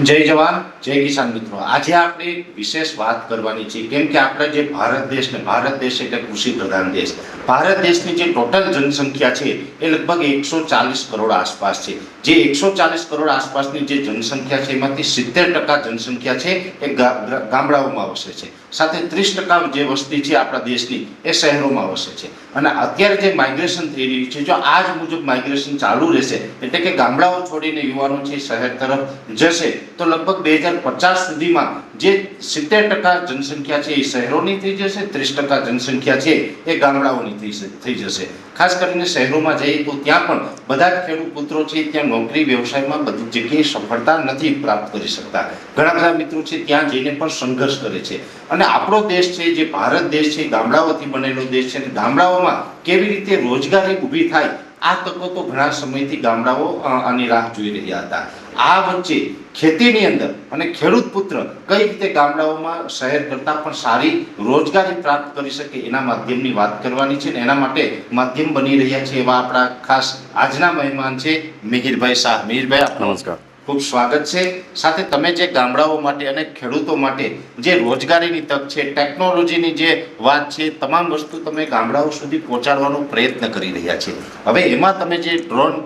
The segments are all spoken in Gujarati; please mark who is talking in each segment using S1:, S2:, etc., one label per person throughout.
S1: જય જવાન જય કિસાન મિત્રો, આજે આપણે વિશેષ વાત કરવાની છે કેમ કે આપણે જે ભારત દેશ એટલે કૃષિ પ્રધાન દેશ. ભારત દેશની જે ટોટલ જનસંખ્યા છે એ લગભગ 140 કરોડ આસપાસ છે. જે 140 કરોડ આસપાસની જે જનસંખ્યા છે એમાંથી 70% જનસંખ્યા છે એ ગામડાઓમાં વસે છે. સાથે 30% જે વસ્તી છે આપણા દેશની એ શહેરોમાં વસે છે. અને અત્યારે જે માઇગ્રેશન થઈ રહ્યું છે, જો આ જ મુજબ માઇગ્રેશન ચાલુ રહેશે એટલે કે ગામડાઓ છોડીને યુવાનો છે શહેર તરફ જશે તો લગભગ 2050 સુધીમાં જે 70% જનસંખ્યા છે એ શહેરોની થઈ જશે, 30% જનસંખ્યા છે એ ગામડાઓની થઈ જશે. ખાસ કરીને શહેરોમાં જઈએ તો ત્યાં પણ બધા જ ખેડૂત પુત્રો છે ત્યાં નોકરી વ્યવસાયમાં બધી જગ્યાએ સફળતા નથી પ્રાપ્ત કરી શકતા. ઘણા બધા મિત્રો છે ત્યાં જઈને પણ સંઘર્ષ કરે છે. અને આપણો દેશ છે જે ભારત દેશ છે ગામડાઓથી બનેલો દેશ છે અને ગામડાઓમાં કેવી રીતે રોજગારી ઊભી થાય આ તકો તો ઘણા સમયથી ગામડાઓ આની રાહ જોઈ રહ્યા હતા. આ વચ્ચે ખેતીની અંદર અને ખેડૂત પુત્ર કઈ રીતે ગામડાઓમાં શહેર કરતાં પણ સારી રોજગારી પ્રાપ્ત કરી શકે એના માધ્યમની વાત કરવાની છે. એના માટે માધ્યમ બની રહ્યા છે એવા આપણા ખાસ આજના મહેમાન છે મિહિરભાઈ શાહ. મિહિરભાઈ,
S2: નમસ્કાર,
S1: ખૂબ સ્વાગત છે. સાથે તમે જે ગામડાઓ માટે અને ખેડૂતો માટે જે રોજગારીની તક છે, ટેકનોલોજીની જે વાત છે, તમામ વસ્તુ તમે ગામડાઓ સુધી પહોંચાડવાનો પ્રયત્ન કરી રહ્યા છે. હવે એમાં તમે જે ડ્રોન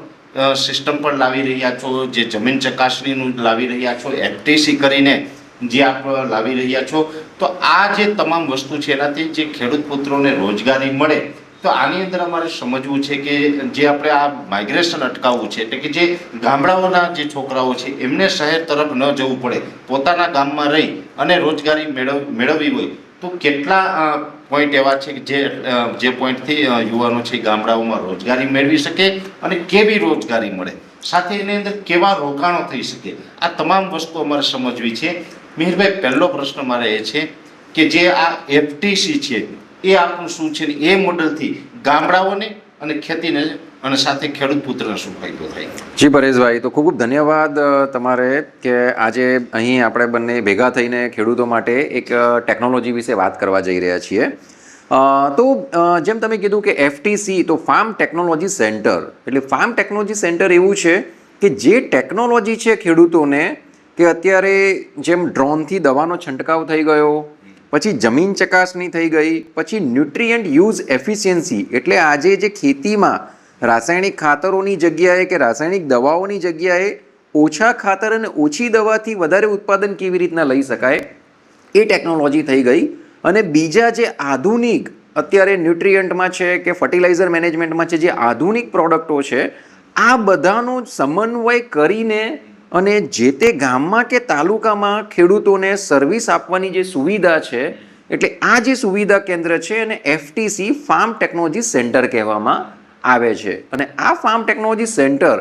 S1: સિસ્ટમ પણ લાવી રહ્યા છો, જે જમીન ચકાસણીનું લાવી રહ્યા છો, એફટીસી કરીને જે આપ લાવી રહ્યા છો, તો આ જે તમામ વસ્તુ છે એનાથી જે ખેડૂત પુત્રોને રોજગારી મળે તો આની અંદર અમારે સમજવું છે કે જે આપણે આ માઇગ્રેશન અટકાવવું છે એટલે કે જે ગામડાઓના જે છોકરાઓ છે એમને શહેર તરફ ન જવું પડે, પોતાના ગામમાં રહી અને રોજગારી મેળવવી હોય તો કેટલા પોઈન્ટ એવા છે કે જે પોઈન્ટથી યુવાનો છે ગામડાઓમાં રોજગારી મેળવી શકે અને કેવી રોજગારી મળે, સાથે એની અંદર કેવા રોકાણો થઈ શકે, આ તમામ વસ્તુ અમારે સમજવી છે. મિહિરભાઈ, પહેલો પ્રશ્ન મારે એ છે કે જે આ એફટીસી છે એ આપણું શું છે ને એ મોડલથી ગામડાઓને અને ખેતીને અને સાથે ખેડૂત પુત્રને શું ફાયદો થાય?
S2: જી પરેશભાઈ, તો ખૂબ ખૂબ ધન્યવાદ તમારે કે આજે અહીં આપણે બંને ભેગા થઈને ખેડૂતો માટે એક ટેકનોલોજી વિશે વાત કરવા જઈ રહ્યા છીએ. તો જેમ તમે કીધું કે એફટીસી તો ફાર્મ ટેકનોલોજી સેન્ટર, એટલે ફાર્મ ટેકનોલોજી સેન્ટર એવું છે કે જે ટેકનોલોજી છે ખેડૂતોને કે અત્યારે જેમ ડ્રોનથી દવાનો છંટકાવ થઈ ગયો, પછી જમીન ચકાસણી થઈ ગઈ, પછી ન્યુટ્રિયન્ટ યુઝ એફિશિયન્સી એટલે આજે જે ખેતીમાં રાસાયણિક ખાતરોની જગ્યાએ કે રાસાયણિક દવાઓની જગ્યાએ ઓછા ખાતર અને ઓછી દવાથી વધારે ઉત્પાદન કેવી રીતના લઈ શકાય એ ટેકનોલોજી થઈ ગઈ. અને બીજા જે આધુનિક અત્યારે ન્યુટ્રિયન્ટમાં છે કે ફર્ટિલાઇઝર મેનેજમેન્ટમાં છે જે આધુનિક પ્રોડક્ટો છે આ બધાનો સમન્વય કરીને અને જે તે ગામમાં કે તાલુકામાં ખેડૂતોને સર્વિસ આપવાની જે સુવિધા છે એટલે આ જે સુવિધા કેન્દ્ર છે અને એફટીસી ફાર્મ ટેકનોલોજી સેન્ટર કહેવામાં આવે છે. અને આ ફાર્મ ટેકનોલોજી સેન્ટર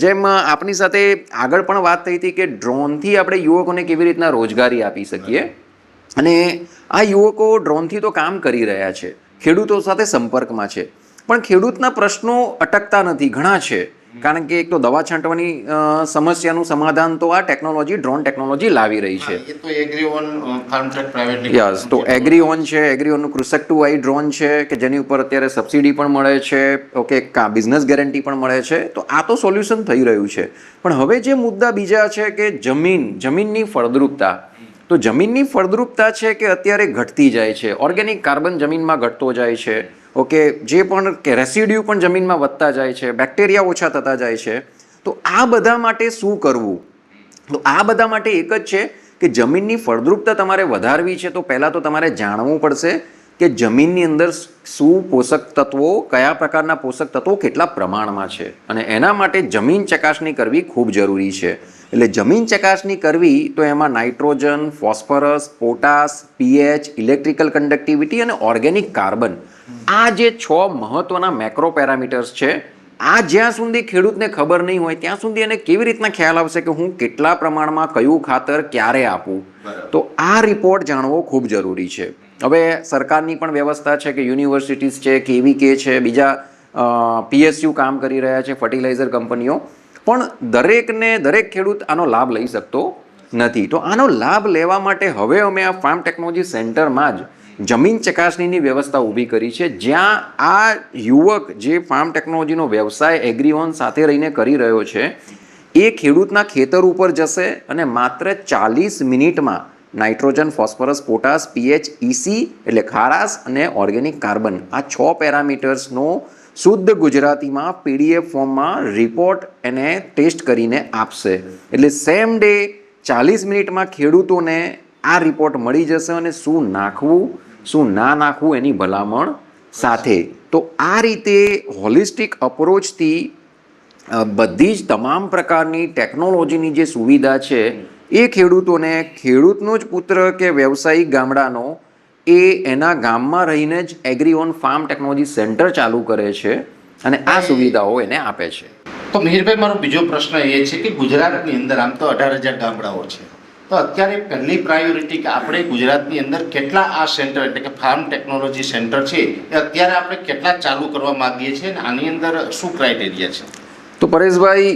S2: જેમ આપની સાથે આગળ પણ વાત થઈ હતી કે ડ્રોનથી આપણે યુવકોને કેવી રીતના રોજગારી આપી શકીએ અને આ યુવકો ડ્રોનથી તો કામ કરી રહ્યા છે, ખેડૂતો સાથે સંપર્કમાં છે, પણ ખેડૂતના પ્રશ્નો અટકતા નથી, ઘણા છે. કારણ કે એક તો દવા છાંટવાની સમસ્યાનું સમાધાન તો આ ટેકનોલોજી ડ્રોન ટેકનોલોજી લાવી રહી છે. યસ, તો એગ્રીઓન છે, એગ્રીઓનનું કૃષક ટુ આઈ ડ્રોન છે કે જેની ઉપર અત્યારે સબસિડી પણ મળે છે, ઓકે, બિઝનેસ ગેરંટી પણ મળે છે. તો આ તો સોલ્યુશન થઈ રહ્યું છે. પણ હવે જે મુદ્દા બીજા છે કે જમીનની ફળદ્રુપતા, તો જમીનની ફળદ્રુપતા છે કે અત્યારે ઘટતી જાય છે, ઓર્ગેનિક કાર્બન જમીનમાં ઘટતો જાય છે, ઓકે, જે પણ કે રેસિડ્યુ પણ જમીનમાં વધતા જાય છે, બેક્ટેરિયા ઓછા થતા જાય છે. તો આ બધા માટે શું કરવું? તો આ બધા માટે એક જ છે કે જમીનની ફળદ્રુપતા તમારે વધારવી છે તો પહેલાં તો તમારે જાણવું પડશે કે જમીનની અંદર શું પોષક તત્વો, કયા પ્રકારના પોષક તત્વો કેટલા પ્રમાણમાં છે અને એના માટે જમીન ચકાસણી કરવી ખૂબ જરૂરી છે. એટલે જમીન ચકાસણી કરવી તો એમાં nitrogen, phosphorus, potash, pH, electrical conductivity અને ઓર્ગેનિક કાર્બન, આ જે 6 મહત્વના મેક્રો પેરામીટર્સ છે. આ જ્યાં સુધી ખેડૂતને ખબર નહીં હોય ત્યાં સુધી એને કેવી રીતના ખ્યાલ આવશે કે હું કેટલા પ્રમાણમાં કયું ખાતર ક્યારે આપું? તો આ રિપોર્ટ જાણવો ખૂબ જરૂરી છે. હવે સરકારની પણ વ્યવસ્થા છે કે યુનિવર્સિટીઝ છે, કેવીકે છે, બીજા પીએસયુ કામ કરી રહ્યા છે, ફર્ટિલાઇઝર કંપનીઓ, પણ દરેક ખેડૂત આનો લાભ લઈ શકતો નથી. તો આનો લાભ લેવા માટે હવે અમે આ ફાર્મ ટેકનોલોજી સેન્ટરમાં જ જમીન ચકાસણીની વ્યવસ્થા ઊભી કરી છે, જ્યાં આ યુવક જે ફાર્મ ટેકનોલોજીનો વ્યવસાય એગ્રીઓન સાથે રહીને કરી રહ્યો છે એ ખેડૂતના ખેતર ઉપર જશે અને માત્ર 40 મિનિટમાં nitrogen, phosphorus, potash, pH, EC એટલે ખારાશ અને ઓર્ગેનિક કાર્બન આ 6 પેરામીટર્સનો શુદ્ધ ગુજરાતીમાં પીડીએફ ફોર્મમાં રિપોર્ટ એને ટેસ્ટ કરીને આપશે. એટલે સેમ ડે 40 મિનિટમાં ખેડૂતોને આ રિપોર્ટ મળી જશે અને શું નાખવું શું ના નાખવું એની ભલામણ સાથે. તો આ રીતે હોલિસ્ટિક અપ્રોચથી બધી જ તમામ પ્રકારની ટેકનોલોજીની જે સુવિધા છે એ ખેડૂતોને ખેડૂતનો જ પુત્ર કે વ્યવસાયિક ગામડાનો એ એના ગામમાં રહીને જ agri on farm technology centre ચાલુ કરે છે અને આ સુવિધાઓ એને આપે છે.
S1: તો મિહિરભાઈ, મારો બીજો પ્રશ્ન એ છે કે ગુજરાતની અંદર આમ તો 18,000 ગામડાઓ છે, તો અત્યારે પહેલી પ્રાયોરિટી કે આપણે ગુજરાતની અંદર કેટલા આ સેન્ટર એટલે કે ફાર્મ ટેકનોલોજી સેન્ટર છે એ અત્યારે આપણે કેટલા ચાલુ કરવા માંગીએ છીએ અને આની અંદર શું ક્રાઇટેરિયા છે?
S2: તો પરેશભાઈ,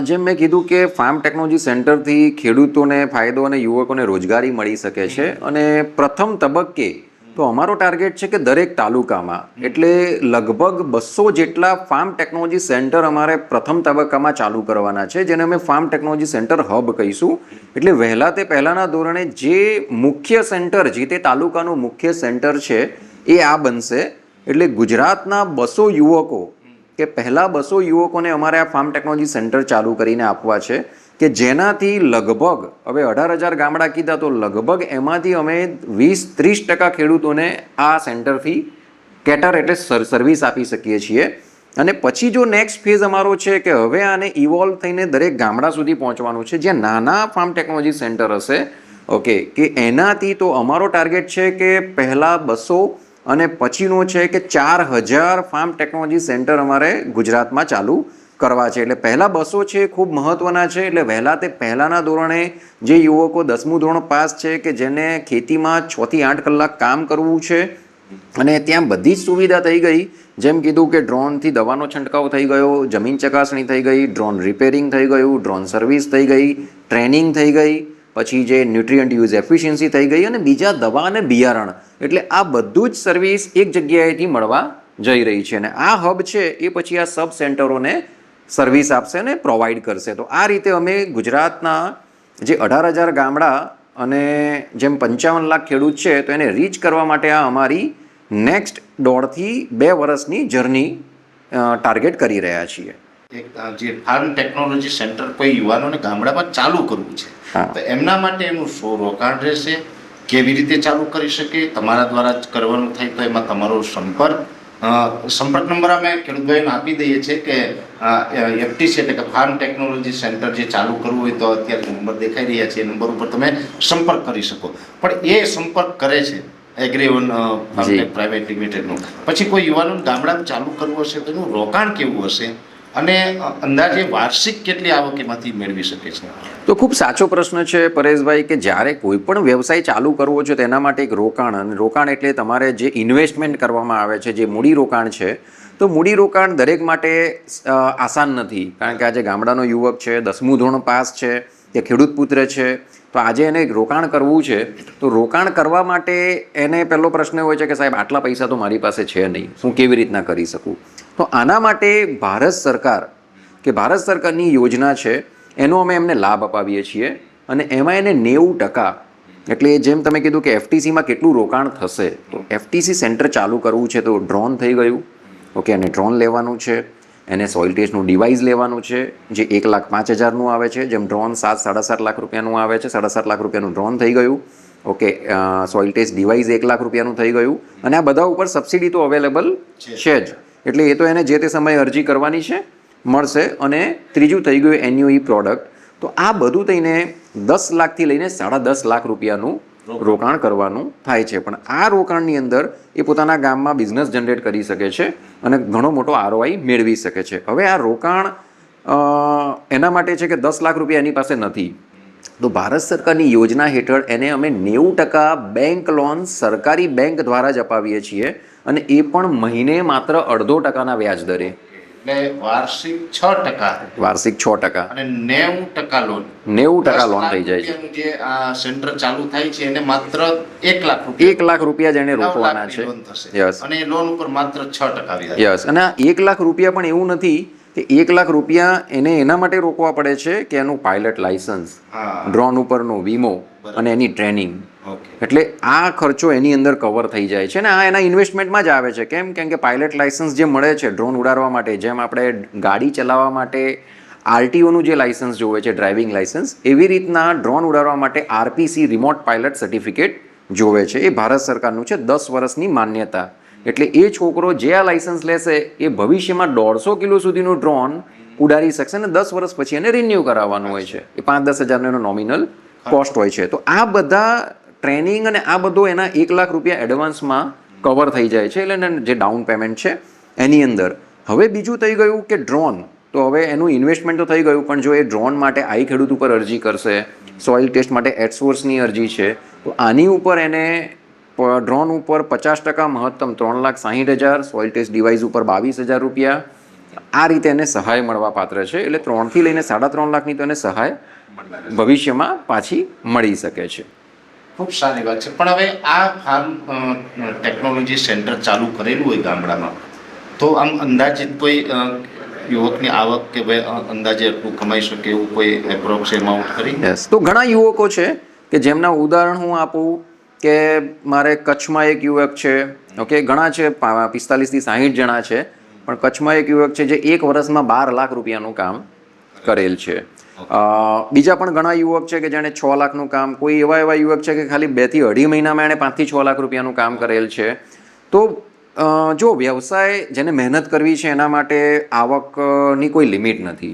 S2: જેમ મેં કીધું કે ફાર્મ ટેકનોલોજી સેન્ટરથી ખેડૂતોને ફાયદો અને યુવકોને રોજગારી મળી શકે છે. અને પ્રથમ તબક્કે તો અમારો ટાર્ગેટ છે કે દરેક તાલુકામાં એટલે લગભગ 200 જેટલા ફાર્મ ટેકનોલોજી સેન્ટર અમારે પ્રથમ તબક્કામાં ચાલુ કરવાના છે, જેને અમે ફાર્મ ટેકનોલોજી સેન્ટર હબ કહીશું. એટલે વહેલા તે પહેલાંના ધોરણે જે મુખ્ય સેન્ટર, જે તે તાલુકાનું મુખ્ય સેન્ટર છે એ આ બનશે. એટલે ગુજરાતના 200 યુવકો કે પહેલાં 200 યુવકોને અમારે આ ફાર્મ ટેકનોલોજી સેન્ટર ચાલુ કરીને આપવા છે કે જેનાથી લગભગ હવે 18,000 ગામડા કીધા તો લગભગ એમાંથી અમે 20-30% ખેડૂતોને આ સેન્ટરથી કેટર એટલે સર્વિસ આપી શકીએ છીએ. અને પછી જો નેક્સ્ટ ફેઝ અમારો છે કે હવે આને ઇવોલ્વ થઈને દરેક ગામડા સુધી પહોંચવાનું છે જ્યાં નાના ફાર્મ ટેકનોલોજી સેન્ટર હશે. ઓકે, કે એનાથી તો અમારો ટાર્ગેટ છે કે પહેલાં 200 અને પછીનો છે કે 4,000 ફાર્મ ટેકનોલોજી સેન્ટર અમારે ગુજરાતમાં ચાલુ કરવા છે. એટલે પહેલાં 200 છે ખૂબ મહત્ત્વના છે. એટલે વહેલા તે પહેલાંના ધોરણે જે યુવકો 10મું ધોરણ પાસ છે કે જેને ખેતીમાં 6 થી 8 કલાક કામ કરવું છે અને ત્યાં બધી જ સુવિધા થઈ ગઈ. જેમ કીધું કે ડ્રોનથી દવાનો છંટકાવ થઈ ગયો, જમીન ચકાસણી થઈ ગઈ, ડ્રોન રિપેરિંગ થઈ ગયું, ડ્રોન સર્વિસ થઈ ગઈ, ટ્રેનિંગ થઈ ગઈ, પછી જે ન્યુટ્રિયન્ટ યુઝ એફિશિયન્સી થઈ ગઈ અને બીજા દવા અને બિયારણ. એટલે આ બધું જ સર્વિસ એક જગ્યાએથી મળવા જઈ રહી છે. અને આ હબ છે એ પછી આ સબ સેન્ટરોને સર્વિસ આપશે અને પ્રોવાઈડ કરશે. તો આ રીતે અમે ગુજરાતના જે 18,000 ગામડા અને જેમ 55 લાખ ખેડૂત છે તો એને રીચ કરવા માટે આ અમારી નેક્સ્ટ 1.5 થી 2 વર્ષની જર્ની ટાર્ગેટ કરી રહ્યા છીએ.
S1: જે ફાર્મ ટેકનોલોજી સેન્ટર કોઈ યુવાનોને ગામડામાં ચાલુ કરવું છે તો એમના માટે એનું શું રોકાણ રહેશે, કેવી રીતે ચાલુ કરી શકે, તમારા દ્વારા જ કરવાનું થાય તો એમાં તમારો સંપર્ક નંબર અમે ખેડૂતભાઈને આપી દઈએ છીએ કે એફટીસી એટલે કે ફાર્મ ટેકનોલોજી સેન્ટર જે ચાલુ કરવું હોય તો અત્યારે નંબર દેખાઈ રહ્યા છે એ નંબર ઉપર તમે સંપર્ક કરી શકો. પણ એ સંપર્ક કરે છે એગ્રી ઓન ફાર્મ પ્રાઇવેટ લિમિટેડનું, પછી કોઈ યુવાનોને ગામડામાં ચાલુ કરવું હશે તો એનું રોકાણ કેવું હશે અને અંદાજે વાર્ષિક કેટલી આવક એમાંથી મેળવી શકે છે?
S2: તો ખૂબ સાચો પ્રશ્ન છે પરેશભાઈ કે જ્યારે કોઈ પણ વ્યવસાય ચાલુ કરવો છે તેના માટે એક રોકાણ, અને રોકાણ એટલે તમારે જે ઇન્વેસ્ટમેન્ટ કરવામાં આવે છે જે મૂડી રોકાણ છે, તો મૂડી રોકાણ દરેક માટે આસાન નથી. કારણ કે આજે ગામડાનો યુવક છે, 10મું ધોરણ પાસ છે, તે ખેડૂત પુત્ર છે, તો આજે એને રોકાણ કરવું છે તો રોકાણ કરવા માટે એને પહેલો પ્રશ્ન હોય છે કે સાહેબ આટલા પૈસા તો મારી પાસે છે નહીં, હું કેવી રીતના કરી શકું? તો આના માટે ભારત સરકારની યોજના છે એનો અમે એમને લાભ અપાવીએ છીએ અને એમાં એને 90% એટલે જેમ તમે કીધું કે એફટીસીમાં કેટલું રોકાણ થશે, તો એફટીસી સેન્ટર ચાલુ કરવું છે તો ડ્રોન થઈ ગયું. ઓકે, અને ડ્રોન લેવાનું છે, એને સોઇલ ટેસ્ટનું ડિવાઇસ લેવાનું છે જે 1,05,000નું આવે છે. જેમ ડ્રોન 7-7.5 લાખ રૂપિયાનું આવે છે, 7.5 લાખ રૂપિયાનું ડ્રોન થઈ ગયું. Okay, soil test device 1 lakh રૂપિયાનું થઈ ગયું. અને આ બધા ઉપર સબસિડી તો અવેલેબલ છે જ, એટલે એ તો એને જે તે સમયે અરજી કરવાની છે, મળશે. અને ત્રીજું થઈ ગયું એન્યુઈ પ્રોડક્ટ. તો આ બધું થઈને 10 લાખથી લઈને 10.5 લાખ રૂપિયાનું રોકાણ કરવાનું થાય છે. પણ આ રોકાણની અંદર એ પોતાના ગામમાં બિઝનેસ જનરેટ કરી શકે છે અને ઘણો મોટો આરઓઆઈ મેળવી શકે છે. હવે આ રોકાણ એના માટે છે કે 10 લાખ રૂપિયા એની પાસે નથી, તો ભારત સરકારની યોજના હેઠળ એને અમે 90% બેંક લોન સરકારી બેંક દ્વારા જ અપાવીએ છીએ અને એ પણ મહિને માત્ર 0.5% વ્યાજ દરે.
S1: એટલે વાર્ષિક 6%,
S2: વાર્ષિક 6%
S1: અને 90% લોન,
S2: 90% લોન થઈ જાય છે.
S1: જે આ સેન્ટર ચાલુ થાય છે એને માત્ર 1 લાખ રૂપિયા,
S2: 1 લાખ રૂપિયા જેને રોકવાના છે.
S1: યસ, અને લોન ઉપર માત્ર 6% વ્યાજ.
S2: યસ, અને આ 1 લાખ રૂપિયા પણ એવું નથી કે 1 લાખ રૂપિયા એને એના માટે રોકવા પડે છે કે એનું પાયલટ લાયસન્સ,
S1: હા
S2: ડ્રોન ઉપરનો વીમો અને એની ટ્રેનિંગ.
S1: ઓકે
S2: એટલે આ ખર્ચો એની અંદર કવર થઈ જાય છે ને આ એના ઇન્વેસ્ટમેન્ટમાં જ આવે છે. કેમ કે પાયલટ લાયસન્સ જે મળે છે ડ્રોન ઉડાડવા માટે, જેમ આપણે ગાડી ચલાવવા માટે આરટીઓનું જે લાયસન્સ જોવે છે ડ્રાઇવિંગ લાયસન્સ, એવી રીતના ડ્રોન ઉડાડવા માટે આરપીસી રિમોટ પાયલટ સર્ટિફિકેટ જોવે છે. એ ભારત સરકારનું છે, 10 વર્ષની માન્યતા. એટલે એ છોકરો જે આ લાયસન્સ લેશે એ ભવિષ્યમાં 150 કિલો સુધીનું ડ્રોન ઉડાડી શકશે અને 10 વર્ષ પછી એને રિન્યૂ કરાવવાનું હોય છે. એ 5-10 હજારનો એનો નોમિનલ કોસ્ટ હોય છે. તો આ બધા ટ્રેનિંગ અને આ બધો એના 1 લાખ રૂપિયા એડવાન્સમાં કવર થઈ જાય છે. એટલે જે ડાઉન પેમેન્ટ છે એની અંદર. હવે બીજું થઈ ગયું કે ડ્રોન. તો હવે એનું ઇન્વેસ્ટમેન્ટ તો થઈ ગયું, પણ જો એ ડ્રોન માટે આઈ ખેડૂત ઉપર અરજી કરશે, સોઇલ ટેસ્ટ માટે એડસોર્સની અરજી છે, તો આની ઉપર એને ડ્રોન ઉપર 50% મહત્તમ 3,60,000, સોઇલ ટેસ્ટ ડિવાઇસ ઉપર 22,000 રૂપિયા, આ રીતે એને સહાય મળવા પાત્ર છે. એટલે 3 થી લઈને 3.5 લાખની તો એને સહાય ભવિષ્યમાં પાછી મળી શકે છે.
S1: ખૂબ સારી વાત છે. પણ હવે આ ફાર્મ ટેકનોલોજી સેન્ટર ચાલુ કરેલું હોય ગામડામાં, તો આમ અંદાજિત કોઈ યુવકની આવક કે ભાઈ અંદાજે એટલું કમાઈ શકે એવું કોઈ એપ્રોક્સ એમાઉન્ટ કરી?
S2: યસ, તો ઘણા યુવકો છે કે જેમના ઉદાહરણ હું આપું કે મારે કચ્છમાં એક યુવક છે, ઓકે, ઘણા છે, 45 થી 60 જણા છે, પણ કચ્છમાં એક યુવક છે જે 1 વર્ષમાં 12 લાખ રૂપિયાનું કામ કરેલ છે. બીજા પણ ઘણા યુવક છે કે જેણે 6 લાખનું કામ, કોઈ એવા યુવક છે કે ખાલી 2 થી 2.5 મહિનામાં એણે 5 થી 6 લાખ રૂપિયાનું કામ કરેલ છે. તો જો વ્યવસાય જેને મહેનત કરવી છે એના માટે આવકની કોઈ લિમિટ નથી,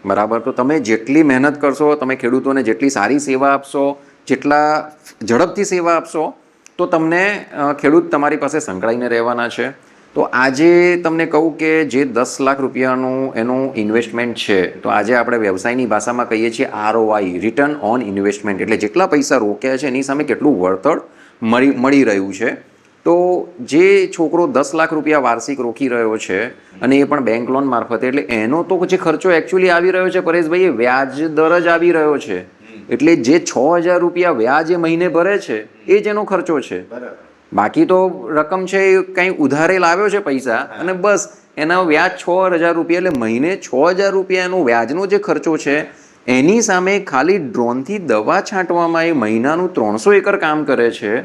S2: બરાબર. તો તમે જેટલી મહેનત કરશો, તમે ખેડૂતોને જેટલી સારી સેવા આપશો, જેટલા ઝડપથી સેવા આપશો, તો તમને ખેડૂત તમારી પાસે સંકળાઈને રહેવાના છે. તો આજે તમને કહું કે જે 10 લાખ રૂપિયાનું એનું ઇન્વેસ્ટમેન્ટ છે, તો આજે આપણે વ્યવસાયની ભાષામાં કહીએ છીએ ROI, રિટર્ન ઓન ઇન્વેસ્ટમેન્ટ. એટલે જેટલા પૈસા રોક્યા છે એની સામે કેટલું વળતર મળી રહ્યું છે. તો જે છોકરો 10 લાખ રૂપિયા વાર્ષિક રોકી રહ્યો છે અને એ પણ બેંક લોન મારફતે, એટલે એનો તો જે ખર્ચો એકચ્યુઅલી આવી રહ્યો છે પરેશભાઈ, એ વ્યાજ દર જ આવી રહ્યો છે. એટલે જે 6,000 રૂપિયા વ્યાજ એ મહિને ભરે છે એ જ એનો ખર્ચો છે. બાકી તો રકમ છે એ કંઈ ઉધારે લાવ્યો છે પૈસા અને બસ એના વ્યાજ 6,000 રૂપિયા. એટલે મહિને 6,000 રૂપિયા એનો વ્યાજનો જે ખર્ચો છે એની સામે ખાલી ડ્રોનથી દવા છાંટવામાં એ મહિનાનું 300 એકર કામ કરે છે.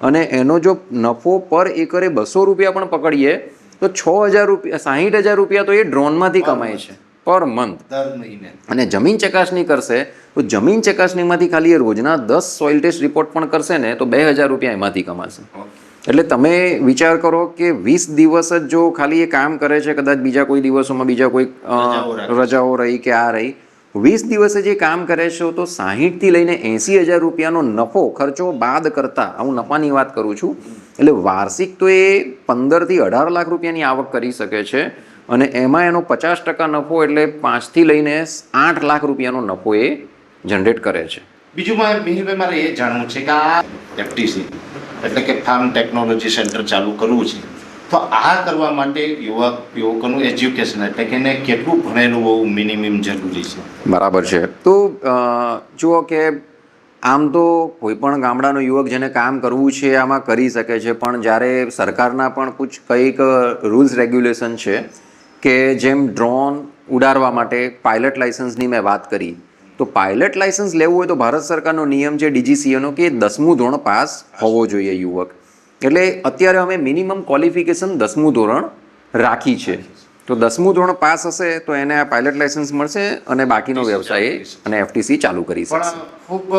S2: અને એનો જો નફો પર એકરે 200 રૂપિયા પણ પકડીએ તો 6,000 રૂપિયા, 60,000 રૂપિયા તો એ ડ્રોનમાંથી કમાય છે પર મંથ
S1: દર મહિને.
S2: અને જમીન ચકાસણી કરશે તો જમીન ચકાસણીમાંથી ખાલી એ રોજના 10 સોઇલ ટેસ્ટ રિપોર્ટ પણ કરશે ને તો 2,000 રૂપિયા એમાંથી કમાશે. એટલે તમે વિચાર કરો કે 20 દિવસ જ જો ખાલી એ કામ કરે છે, કદાચ બીજા કોઈ દિવસોમાં બીજા કોઈ રજાઓ રહી કે આ રહી, 20 દિવસે જે કામ કરે છે તો 60 થી લઈને 80,000 રૂપિયાનો નફો ખર્ચો બાદ કરતા, હું નફાની વાત કરું છું, એટલે વાર્ષિક તો એ 15 થી 18 લાખ રૂપિયાની આવક કરી શકે છે. અને એમાં એનો 50% નફો એટલે 5 થી લઈને 8 લાખ રૂપિયાનો નફો એ જનરેટ કરે છે.
S1: બીજું મિહિરભાઈ મારે એ જાણવું છે કે આ FTC એટલે કે ફાર્મ ટેકનોલોજી સેન્ટર ચાલુ કરવું છે, તો આ કરવા માટે યુવકોનું એજ્યુકેશન એટલે કે એને કેટલું ભણેલું હોવું મિનિમમ જરૂરી છે?
S2: બરાબર છે. તો જુઓ કે આમ તો કોઈ પણ ગામડાનો યુવક જેને કામ કરવું છે આમાં કરી શકે છે, પણ જ્યારે સરકારના પણ કંઈક રૂલ્સ રેગ્યુલેશન છે કે જેમ ડ્રોન ઉડાડવા માટે પાયલટ લાયસન્સની મેં વાત કરી, તો પાયલટ લાયસન્સ લેવું હોય તો ભારત સરકારનો નિયમ છે DGCAનો કે 10મું ધોરણ પાસ હોવો જોઈએ યુવક. એટલે અત્યારે અમે મિનિમમ ક્વોલિફિકેશન 10મું ધોરણ રાખી છે. તો 10મું ધોરણ પાસ હશે તો એને આ પાયલટ લાયસન્સ મળશે અને બાકીનો વ્યવસાય અને FTC ચાલુ કરી શકશે.
S1: પણ ખૂબ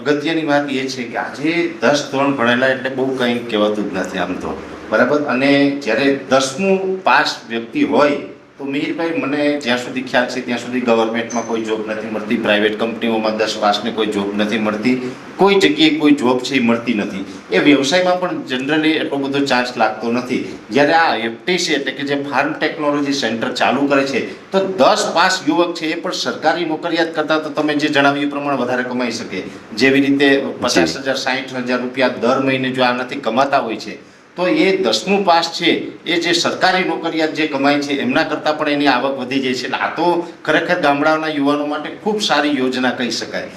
S1: અગત્યની વાત એ છે કે આજે 10 ધોરણ ભણેલા એટલે બહુ કંઈ કહેવાતું જ નથી આમ તો, બરાબર. અને જ્યારે 10મું પાસ વ્યક્તિ હોય તો મિહિરભાઈ મને જ્યાં સુધી ખ્યાલ છે ત્યાં સુધી ગવર્મેન્ટમાં કોઈ જોબ નથી મળતી, પ્રાઇવેટ કંપનીઓમાં 10 પાસને કોઈ જોબ નથી મળતી, કોઈ જગ્યાએ કોઈ જોબ છે એ મળતી નથી. એ વ્યવસાયમાં પણ જનરલી એટલો બધો ચાન્સ લાગતો નથી. જ્યારે આ FTC એટલે કે જે ફાર્મ ટેકનોલોજી સેન્ટર ચાલુ કરે છે તો 10 પાસ યુવક છે એ પણ સરકારી નોકરિયાત કરતાં તો તમે જે જણાવ્યું એ પ્રમાણે વધારે કમાઈ શકે. જેવી રીતે 50,000 60,000 રૂપિયા દર મહિને જો આનાથી કમાતા હોય છે તો એ 10મું પાસ છે એ જે સરકારી નોકરિયાત જે કમાય છે એમના કરતાં પણ એની આવક વધી જાય છે. એટલે આ તો ખરેખર ગામડાના યુવાનો માટે ખૂબ સારી યોજના કહી શકાય.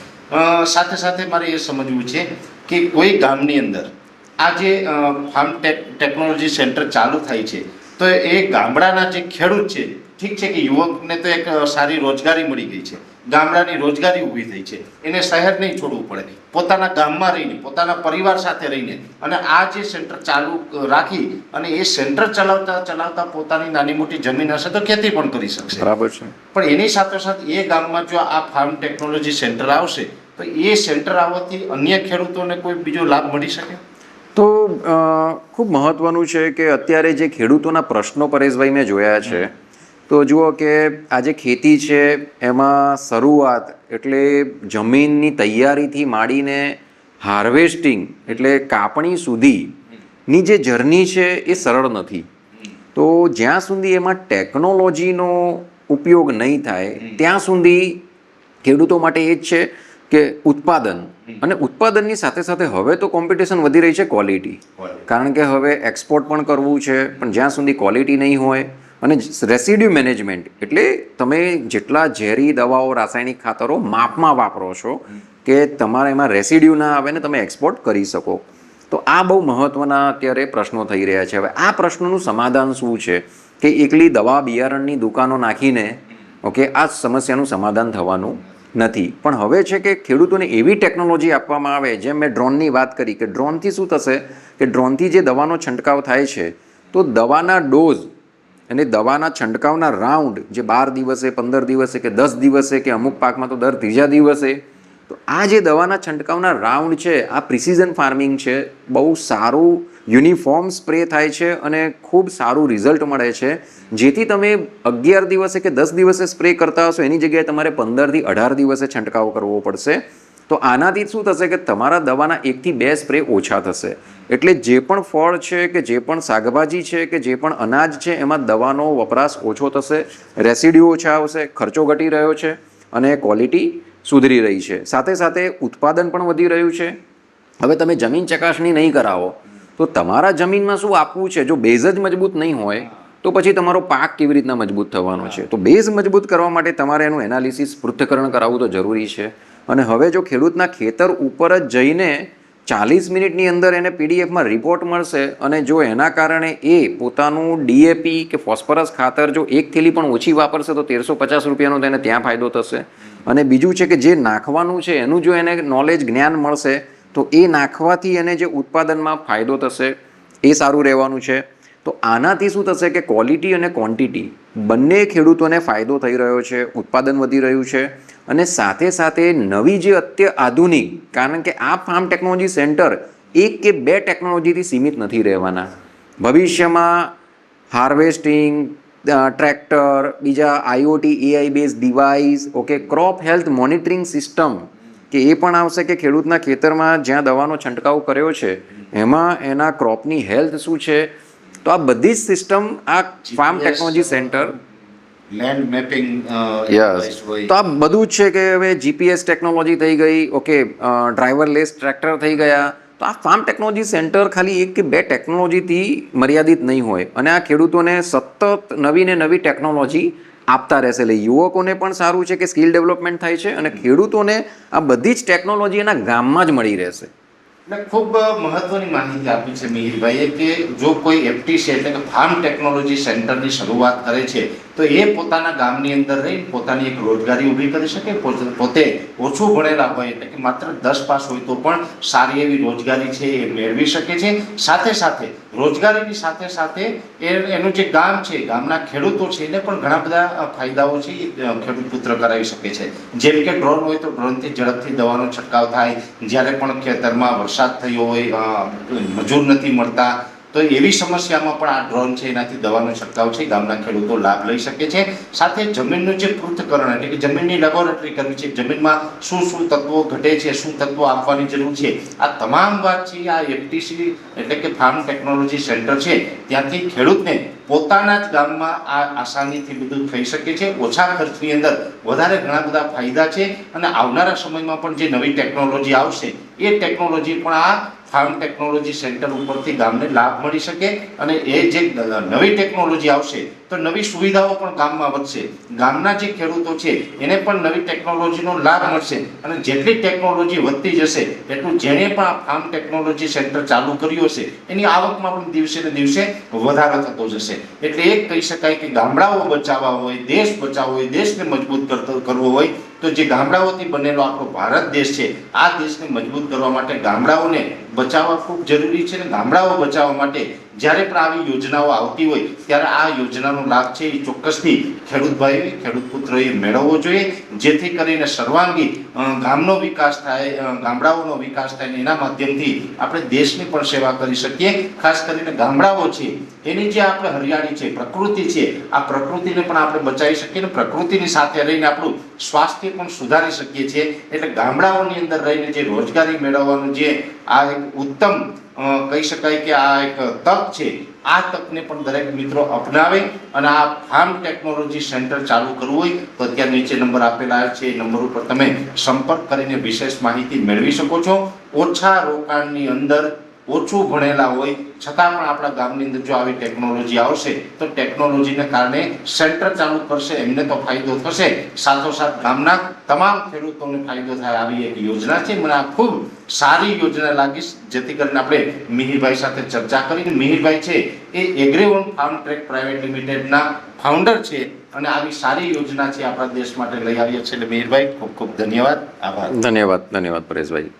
S1: સાથે સાથે મારે એ સમજવું છે કે કોઈ ગામની અંદર આ જે ફાર્મ ટેકનોલોજી સેન્ટર ચાલુ થાય છે તો એ ગામડાના જે ખેડૂત છે ઠીક છે કે યુવકને તો એક સારી રોજગારી મળી ગઈ છે, ગામડાની રોજગારી ઊભી થઈ છે, એને શહેર નહીં છોડવું પડે, પોતાના ગામમાં રહીને પોતાના પરિવાર સાથે રહીને અને આ જે સેન્ટર ચાલુ રાખી અને એ સેન્ટર ચલાવતા પોતાની નાની મોટી જમીન હશે તો ખેતી પણ કરી શકશે.
S2: બરાબર છે.
S1: પણ એની સાથોસાથ એ ગામમાં જો આ ફાર્મ ટેકનોલોજી સેન્ટર આવશે તો એ સેન્ટર આવવાથી અન્ય ખેડૂતોને કોઈ બીજો લાભ મળી શકે.
S2: તો ખૂબ મહત્વનું છે કે અત્યારે જે ખેડૂતોના પ્રશ્નો પરેશભાઈ મેં જોયા છે, તો જુઓ કે આજે ખેતી છે એમાં શરૂઆત એટલે જમીનની તૈયારીથી માંડીને હાર્વેસ્ટિંગ એટલે કાપણી સુધીની જે જર્ની છે એ સરળ નથી. તો જ્યાં સુધી એમાં ટેકનોલોજીનો ઉપયોગ નહીં થાય ત્યાં સુધી ખેડૂતો માટે એ જ છે કે ઉત્પાદન, અને ઉત્પાદનની સાથે સાથે હવે તો કોમ્પિટિશન વધી રહી છે ક્વોલિટી, કારણ કે હવે એક્સપોર્ટ પણ કરવું છે, પણ જ્યાં સુધી ક્વોલિટી નહીં હોય અને રેસિડ્યુ મેનેજમેન્ટ એટલે તમે જેટલા ઝેરી દવાઓ રાસાયણિક ખાતરો માપમાં વાપરો છો કે તમારે એમાં રેસિડ્યુ ના આવે ને તમે એક્સપોર્ટ કરી શકો. તો આ બહુ મહત્વના અત્યારે પ્રશ્નો થઈ રહ્યા છે. હવે આ પ્રશ્નોનું સમાધાન શું છે કે એકલી દવા બિયારણની દુકાનો નાખીને આ સમસ્યાનું સમાધાન થવાનું નથી. પણ હવે છે કે ખેડૂતોને એવી ટેકનોલોજી આપવામાં આવે, જેમ મેં ડ્રોનની વાત કરી કે ડ્રોનથી શું થશે કે ડ્રોનથી જે દવાનો છંટકાવ થાય છે તો દવાના ડોઝ અને દવાના છંટકાવના રાઉન્ડ જે 12 દિવસે 15 દિવસે કે 10 દિવસે કે અમુક પાકમાં તો દર 3જા દિવસે, તો આ જે દવાના છંટકાવના રાઉન્ડ છે આ પ્રિસિઝન ફાર્મિંગ છે. બહુ સારું યુનિફોર્મ સ્પ્રે થાય છે અને ખૂબ સારું રિઝલ્ટ મળે છે. જેથી તમે 11 દિવસે કે 10 દિવસે સ્પ્રે કરતા હશો એની જગ્યાએ તમારે 15 થી 18 દિવસે છંટકાવ કરવો પડશે. તો આનાથી શું થશે કે તમારા દવાના 1 થી 2 સ્પ્રે ઓછા થશે. એટલે જે પણ ફળ છે કે જે પણ શાકભાજી છે કે જે પણ અનાજ છે એમાં દવાનો વપરાશ ઓછો થશે, રેસિડ્યુ ઓછા આવશે, ખર્ચો ઘટી રહ્યો છે અને ક્વોલિટી સુધરી રહી છે. સાથે સાથે ઉત્પાદન પણ વધી રહ્યું છે. હવે તમે જમીન ચકાસણી નહીં કરાવો તો તમારા જમીનમાં શું આપવું છે, જો બેઝ જ મજબૂત નહીં હોય તો પછી તમારો પાક કેવી રીતના મજબૂત થવાનો છે. તો બેઝ મજબૂત કરવા માટે તમારે એનું એનાલિસિસ પૃથ્થકરણ કરાવવું તો જરૂરી છે. અને હવે જો ખેડૂતના ખેતર ઉપર જ જઈને 40 મિનિટની અંદર એને પીડીએફમાં રિપોર્ટ મળશે અને જો એના કારણે એ પોતાનું ડીએપી કે ફોસ્ફરસ ખાતર જો 1 થેલી પણ ઓછી વાપરશે તો 1350 રૂપિયાનો તેને ત્યાં ફાયદો થશે. અને બીજું છે કે જે નાખવાનું છે એનું જો એને નોલેજ જ્ઞાન મળશે તો એ નાખવાથી એને જે ઉત્પાદનમાં ફાયદો થશે એ સારું રહેવાનું છે. તો આનાથી શું થશે કે ક્વોલિટી અને ક્વોન્ટિટી બંને ખેડૂતોને ફાયદો થઈ રહ્યો છે, ઉત્પાદન વધી રહ્યું છે. અને સાથે સાથે નવી જે આધુનિક, કારણ કે આ ફાર્મ ટેકનોલોજી સેન્ટર 1 કે 2 ટેકનોલોજીથી સીમિત નથી રહેવાના. ભવિષ્યમાં હાર્વેસ્ટિંગ, ટ્રેક્ટર, બીજા IoT AI base device, crop health monitoring system કે એ પણ આવશે કે ખેડૂતના ખેતરમાં જ્યાં દવાનો છંટકાવ કર્યો છે એમાં એના ક્રોપની હેલ્થ શું છે. તો આ બધી જ સિસ્ટમ આ farm technology centre
S1: land mapping
S2: તો આ બધું જ છે કે હવે જીપીએસ ટેકનોલોજી થઈ ગઈ, ડ્રાઈવરલેસ ટ્રેક્ટર થઈ ગયા. તો આ ફાર્મ ટેકનોલોજી સેન્ટર ખાલી 1 કે 2 ટેકનોલોજીથી મર્યાદિત નહીં હોય અને આ ખેડૂતોને સતત નવી ને નવી ટેકનોલોજી આપતા રહેશે. એટલે યુવકોને પણ સારું છે કે સ્કિલ ડેવલપમેન્ટ થાય છે અને ખેડૂતોને આ બધી જ ટેકનોલોજી એના ગામમાં જ મળી રહેશે.
S1: એટલે ખૂબ મહત્વની માહિતી આપી છે મિહિરભાઈએ કે જો કોઈ એફટીસી એટલે કે ફાર્મ ટેકનોલોજી સેન્ટરની શરૂઆત કરે છે તો એ પોતાના ગામની અંદર રહી પોતાની એક રોજગારી ઊભી કરી શકે. પોતે ઓછું ભણેલા હોય એટલે કે માત્ર 10 પાસ હોય તો પણ સારી એવી રોજગારી છે એ મેળવી શકે છે. સાથે સાથે રોજગારીની સાથે સાથે એનું જે ગામ છે, ગામના ખેડૂતો છે એને પણ ઘણા બધા ફાયદાઓ છે એ ખેડૂત પુત્ર કરાવી શકે છે. જેમ કે ડ્રોન હોય તો ડ્રોનથી ઝડપથી દવાનો છંટકાવ થાય. જ્યારે પણ ખેતરમાં વરસાદ થયો હોય, મજૂર નથી મળતા, તો એવી સમસ્યામાં પણ આ ડ્રોન છે એનાથી દવાનો છંટકાવ છે ગામના ખેડૂતો લાભ લઈ શકે છે. સાથે જમીનનું જે પૃથ્થકરણ એટલે કે જમીનની લેબોરેટરી કરવી છે, જમીનમાં શું શું તત્વો ઘટે છે, શું તત્વો આપવાની જરૂર છે, આ તમામ વાત છે આ એફટીસી એટલે કે ફાર્મ ટેકનોલોજી સેન્ટર છે ત્યાંથી ખેડૂતને પોતાના જ ગામમાં આ આસાનીથી બધું થઈ શકે છે. ઓછા ખર્ચની અંદર વધારે ઘણા બધા ફાયદા છે અને આવનારા સમયમાં પણ જે નવી ટેકનોલોજી આવશે એ ટેકનોલોજી પણ આ ફાર્મ ટેકનોલોજી સેન્ટર ઉપરથી ગામને લાભ મળી શકે અને એ જે નવી ટેકનોલોજી આવશે તો નવી સુવિધાઓ પણ ગામમાં વધશે. ગામના જે ખેડૂતો છે એને પણ નવી ટેકનોલોજીનો લાભ મળશે અને જેટલી ટેકનોલોજી વધતી જશે એટલું જેણે પણ આ ફાર્મ ટેકનોલોજી સેન્ટર ચાલુ કર્યું હશે એની આવકમાં પણ દિવસે ને દિવસે વધારો થતો જશે. એટલે એક કહી શકાય કે ગામડાઓ બચાવવા હોય, દેશ બચાવવો હોય, દેશને મજબૂત કરવો હોય તો જે ગામડાઓથી બનેલો આપણો ભારત દેશ છે આ દેશને મજબૂત કરવા માટે ગામડાઓને બચાવવા ખૂબ જરૂરી છે. અને ગામડાઓ બચાવવા માટે જ્યારે પણ આવી યોજનાઓ આવતી હોય ત્યારે આ યોજનાનો લાભ છે એ ચોક્કસથી ખેડૂત ભાઈઓએ, ખેડૂત પુત્રોએ મેળવવો જોઈએ, જેથી કરીને સર્વાંગી ગામનો વિકાસ થાય, ગામડાઓનો વિકાસ થાય. એના માધ્યમથી આપણે દેશની પણ સેવા કરી શકીએ. ખાસ કરીને ગામડાઓ છે એની જે આપણે હરિયાળી છે, પ્રકૃતિ છે, આ પ્રકૃતિને પણ આપણે બચાવી શકીએ અને પ્રકૃતિની સાથે રહીને આપણું સ્વાસ્થ્ય પણ સુધારી શકીએ છીએ. એટલે ગામડાઓની અંદર રહીને જે રોજગારી મેળવવાનું જે આ એક ઉત્તમ કહી શકાય કે આ એક તક છે, આ તકને પણ દરેક મિત્રો અપનાવે અને આ ફાર્મ ટેકનોલોજી સેન્ટર ચાલુ કરવું હોય તો અત્યારે નીચે નંબર આપેલા છે એ નંબર ઉપર તમે સંપર્ક કરીને વિશેષ માહિતી મેળવી શકો છો. ઓછા રોકાણની અંદર ઓછું ભણેલા હોય છતાં પણ આપણા ગામની અંદર જો આવી ટેકનોલોજી આવશે તો ટેકનોલોજીને કારણે સેન્ટર ચાલુ કરશે એમને તો ફાયદો થશે, સાથોસાથ ગામના તમામ ખેડૂતોને ફાયદો થાય આવી એક યોજના છે. મને આ ખૂબ સારી યોજના લાગી, જેથી કરીને આપણે મિહિરભાઈ સાથે ચર્ચા કરીને, મિહિરભાઈ છે એ એગ્રીવન ફાર્મ ટ્રેક પ્રાઇવેટ લિમિટેડના ફાઉન્ડર છે અને આવી સારી યોજના છે આપણા દેશ માટે લઈ આવ્યા છે. એટલે મિહિરભાઈ ખૂબ ખૂબ ધન્યવાદ, આભાર.
S2: ધન્યવાદ પરેશભાઈ.